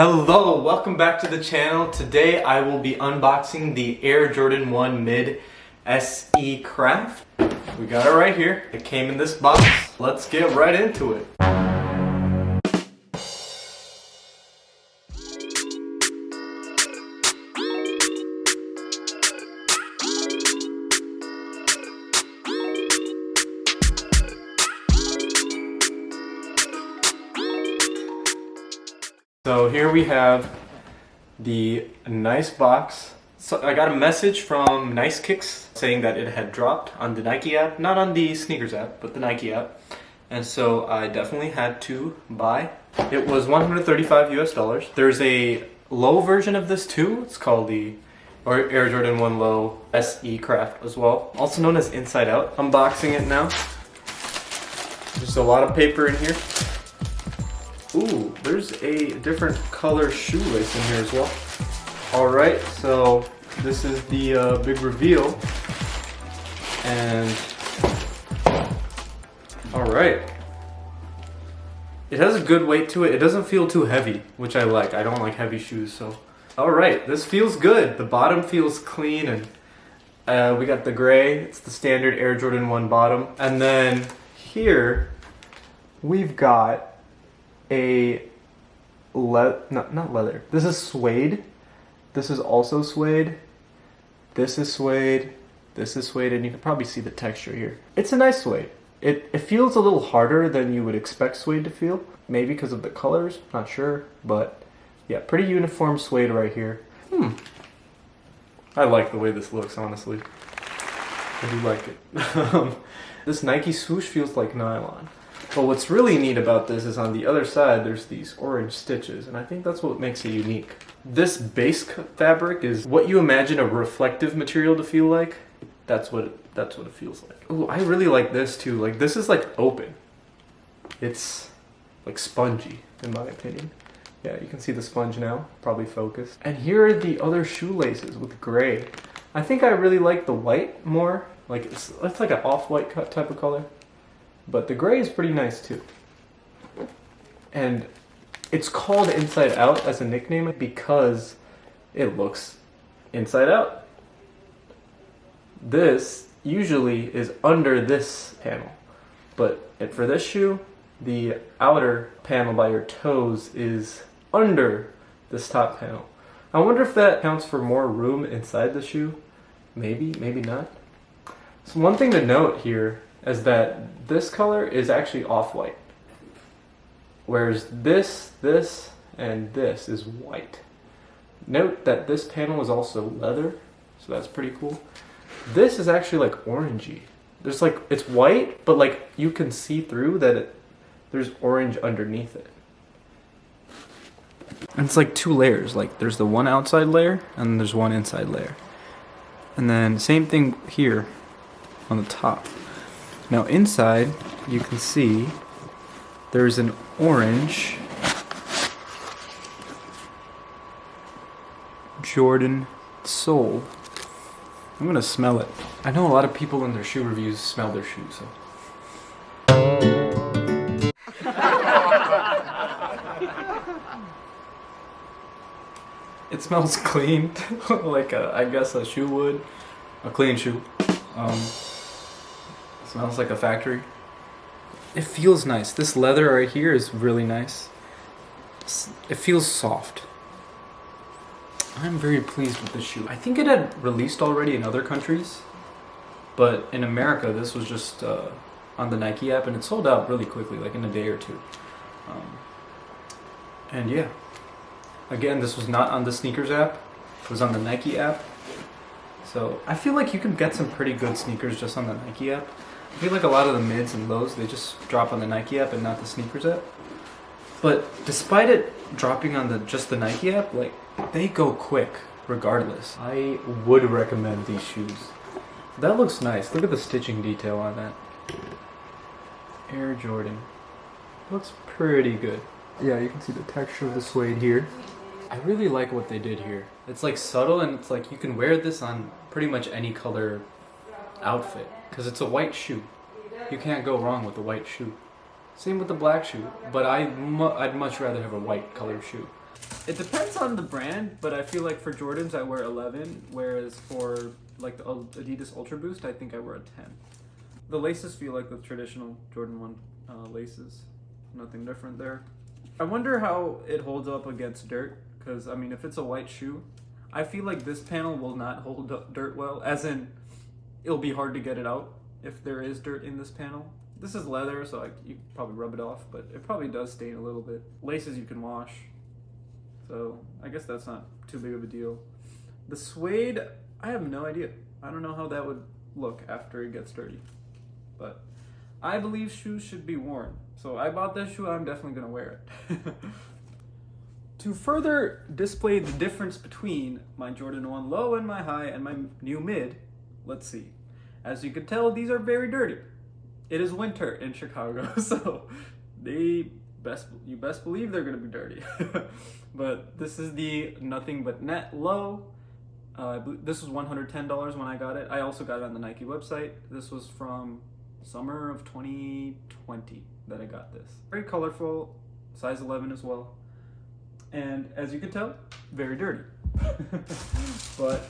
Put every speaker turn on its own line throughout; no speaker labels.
Hello, welcome back to the channel. Today I will be unboxing the Air Jordan 1 Mid SE Craft. We got it right here. It came in this box. Let's get right into it. So here we have the nice box. So I got a message from Nice Kicks saying that it had dropped on the Nike app, not on the sneakers app, but the Nike app. And so I definitely had to buy. It was $135 US. There's a low version of this too. It's called the Air Jordan 1 Low SE Craft as well, also known as Inside Out. Unboxing it now. There's a lot of paper in here. Ooh, there's a different color shoelace in here as well. Alright, so this is the big reveal. And alright. It has a good weight to it. It doesn't feel too heavy, which I like. I don't like heavy shoes, so. Alright, this feels good. The bottom feels clean, and we got the gray. It's the standard Air Jordan 1 bottom. And then here, we've got a not leather. This is suede. This is also suede. This is suede. This is suede, and you can probably see the texture here. It's a nice suede. It feels a little harder than you would expect suede to feel. Maybe because of the colors, not sure, but yeah, pretty uniform suede right here. I like the way this looks, honestly. I do like it. This Nike swoosh feels like nylon. But what's really neat about this is on the other side there's these orange stitches, and I think that's what makes it unique. This base fabric is what you imagine a reflective material to feel like. That's what it feels like. Ooh, I really like this too. Like, this is like open. It's like spongy in my opinion. Yeah, you can see the sponge now, probably focused. And here are the other shoelaces with gray. I think I really like the white more. Like it's like an off-white type of color. But the gray is pretty nice too. And it's called Inside Out as a nickname because it looks inside out. This usually is under this panel. But for this shoe, the outer panel by your toes is under this top panel. I wonder if that counts for more room inside the shoe. Maybe, maybe not. So one thing to note here is that this color is actually off-white, whereas this, and this is white. Note that this panel is also leather, so that's pretty cool. This is actually like orangey. There's like, it's white, but like you can see through that there's orange underneath it. And it's like two layers, like there's the one outside layer and there's one inside layer. And then same thing here on the top. Now inside, you can see there's an orange Jordan sole. I'm gonna smell it. I know a lot of people in their shoe reviews smell their shoes, so. It smells clean, like I guess a shoe would. A clean shoe. Smells like a factory. It feels nice. This leather right here is really nice. It feels soft. I'm very pleased with this shoe. I think it had released already in other countries, but in America this was just on the Nike app, and it sold out really quickly, like in a day or two. And yeah, again, this was not on the sneakers app. It was on the Nike app. So I feel like you can get some pretty good sneakers just on the Nike app. I feel like a lot of the mids and lows, they just drop on the Nike app and not the sneakers app. But despite it dropping on just the Nike app, like, they go quick regardless. I would recommend these shoes. That looks nice. Look at the stitching detail on that. Air Jordan. Looks pretty good. Yeah, you can see the texture of the suede here. I really like what they did here. It's like subtle, and it's like you can wear this on pretty much any color outfit because it's a white shoe. You can't go wrong with a white shoe. Same with the black shoe, but I'd much rather have a white color shoe. It depends on the brand, but I feel like for Jordans I wear 11, whereas for like the Adidas Ultra Boost I think I wear a 10. The laces feel like the traditional Jordan 1 laces. Nothing different there. I wonder how it holds up against dirt, because I mean if it's a white shoe, I feel like this panel will not hold up dirt well, as in it'll be hard to get it out if there is dirt in this panel. This is leather, so you can probably rub it off, but it probably does stain a little bit. Laces you can wash, so I guess that's not too big of a deal. The suede, I have no idea. I don't know how that would look after it gets dirty, but I believe shoes should be worn. So I bought this shoe, I'm definitely gonna wear it. To further display the difference between my Jordan 1 low and my high and my new mid, let's see. As you can tell, these are very dirty. It is winter in Chicago, so you best believe they're gonna be dirty. But this is the Nothing But Net low. This was $110 when I got it. I also got it on the Nike website. This was from summer of 2020 that I got this. Very colorful, size 11 as well. And as you can tell, very dirty. But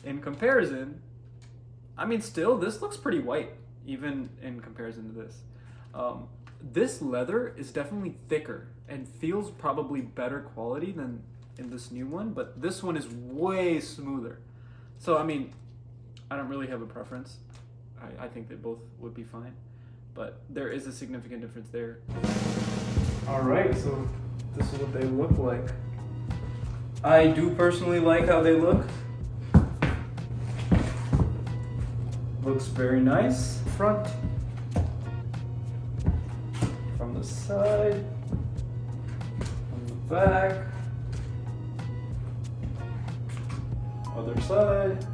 in comparison, I mean, still, this looks pretty white, even in comparison to this. This leather is definitely thicker and feels probably better quality than in this new one, but this one is way smoother. So, I mean, I don't really have a preference. I think they both would be fine, but there is a significant difference there. All right, so this is what they look like. I do personally like how they look. Looks very nice. Front, from the side, from the back, other side.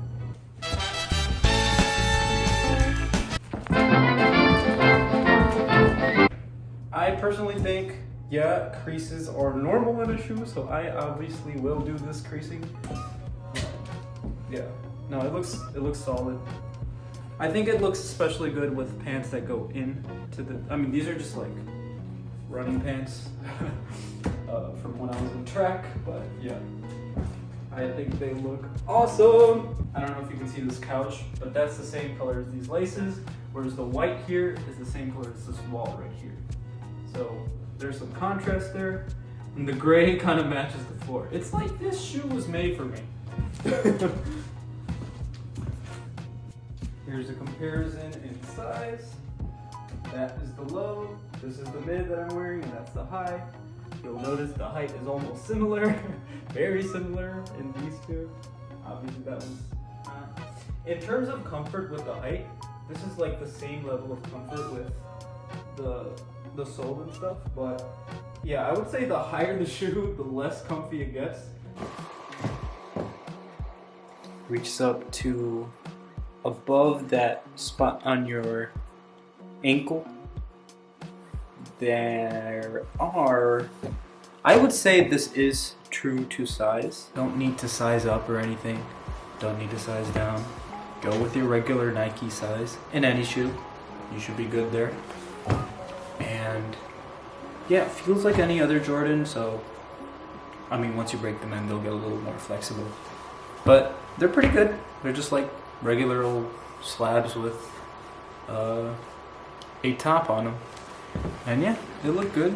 I personally think, yeah, creases are normal in a shoe, so I obviously will do this creasing. Yeah, no, it looks solid. I think it looks especially good with pants that go into the, I mean, these are just like running pants from when I was in track, but yeah. I think they look awesome. I don't know if you can see this couch, but that's the same color as these laces, whereas the white here is the same color as this wall right here. So there's some contrast there, and the gray kind of matches the floor. It's like this shoe was made for me. Here's a comparison in size. That is the low, this is the mid that I'm wearing, and that's the high. You'll notice the height is almost similar, very similar in these two. Obviously that one's not. In terms of comfort with the height, this is like the same level of comfort with the sole and stuff, but yeah, I would say the higher the shoe, the less comfy it gets. Reaches up to above that spot on your ankle. There are, I would say this is true to size. Don't need to size up or anything. Don't need to size down. Go with your regular Nike size in any shoe. You should be good there. And yeah, it feels like any other Jordan, so I mean, once you break them in, they'll get a little more flexible. But they're pretty good. They're just like regular old slabs with a top on them. And yeah, they look good.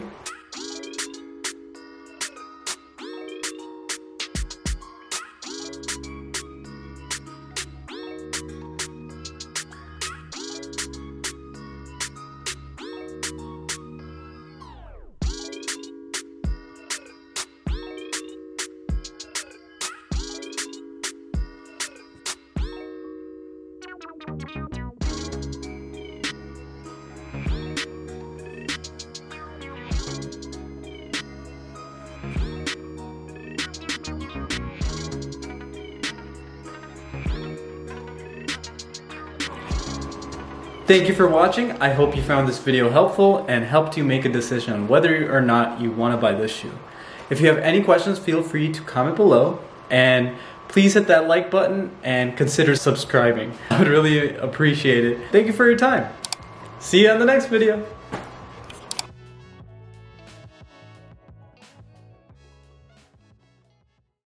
Thank you for watching. I hope you found this video helpful and helped you make a decision on whether or not you want to buy this shoe. If you have any questions, feel free to comment below, and please hit that like button and consider subscribing. I would really appreciate it. Thank you for your time. See you on the next video.